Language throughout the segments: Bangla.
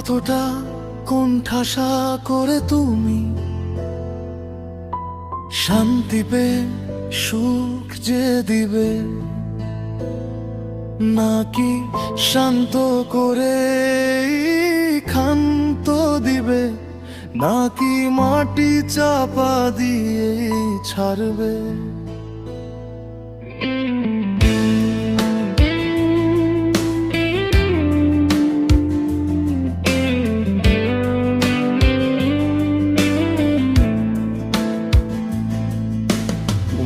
কতটা কোণঠাসা করে তুমি শান্তি পেয়ে সুখ যে দিবে, নাকি শান্ত করে ক্ষান্ত দিবে, নাকি মাটি চাপা দিয়ে ছাড়বে।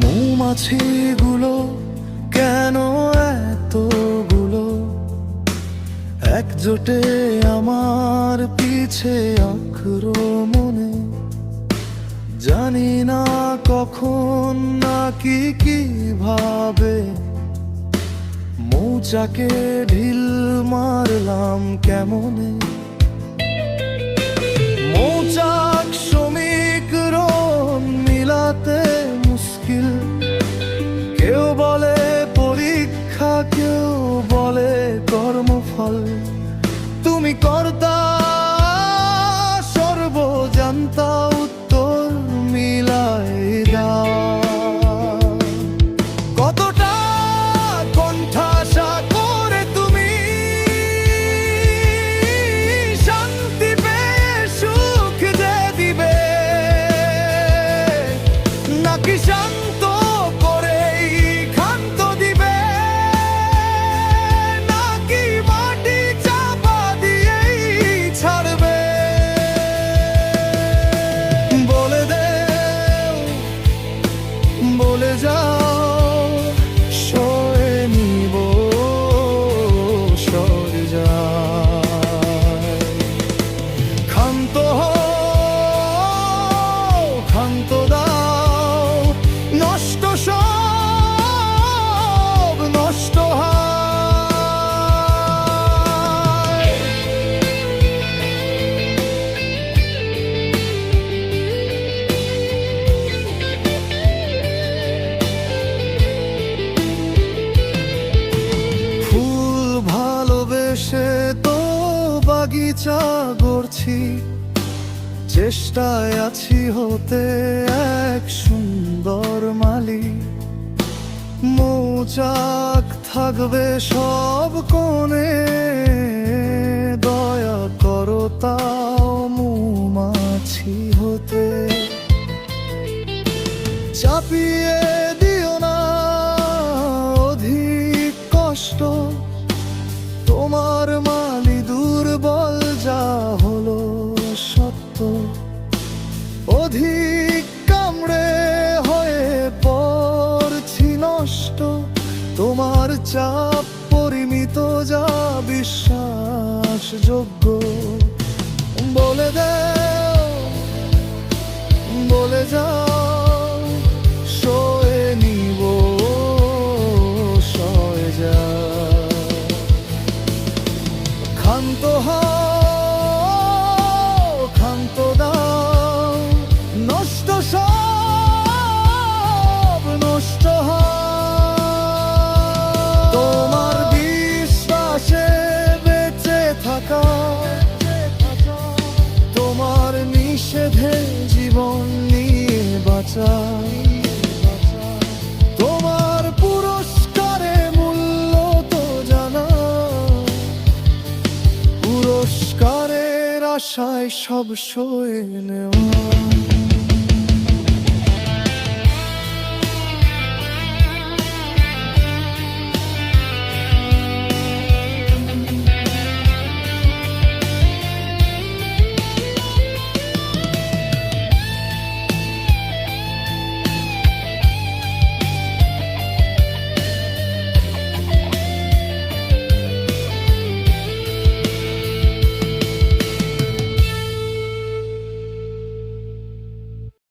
মৌমাছিগুলো কেন এতগুলো একজোটে আমার পিছে আক্রমণে, জানি না কখন নাকি কিভাবে মৌচাকে ঢিল মারলাম কেমনে। মৌচাক শ্রমিক রোন মিলাতে মুশকিল, কেউ বলে পরীক্ষা, কেউ বলে কর্মফল। তুমি কর্তা সর্বজান্তা, উত্তর মিলাই দাও। কতটা কোণঠাসা করে তুমি শান্তি পেয়ে সুখ যে দিবে, নাকি শান্ত করেই ক্ষান্ত দিবে, নাকি মাটি চাপা দিয়েই ছাড়বে। বলে দে, বলে যাও, সয়ে নিব সরে যায়। ক্ষান্ত হও, ক্ষান্ত দাও, নষ্ট সব নষ্ট হয়। ফুল ভালোবেসে তো বাগিচা গড়ছি, চেষ্টায় আছি হতে এক সুন্দর মালি। মৌচাক থাকবে সব কোণে, দয়া করো তাও মৌমাছি হতে। চাপিয়ে দিও না অধিক কষ্ট, তোমার মালি দুর্বল যা হলো সত্য। অধিক কামড়ে হয়ে পড়ছি নষ্ট, তোমার চাপ পরিমিত যা বিশ্বাসযোগ্য। বলে দাও, বলে যাও, সয়ে নিব সয়ে যা। ক্ষান্ত হও, ক্ষান্ত দাও, নষ্ট সব নষ্ট হয়। তোমার বিশ্বাসে বেঁচে থাকা, তোমার নিষেধে জীবন নিয়ে বাঁচা। তোমার পুরস্কারে মূল্য তো জানা, পুরস্কারের আশায় সব সয়ে নেওয়া।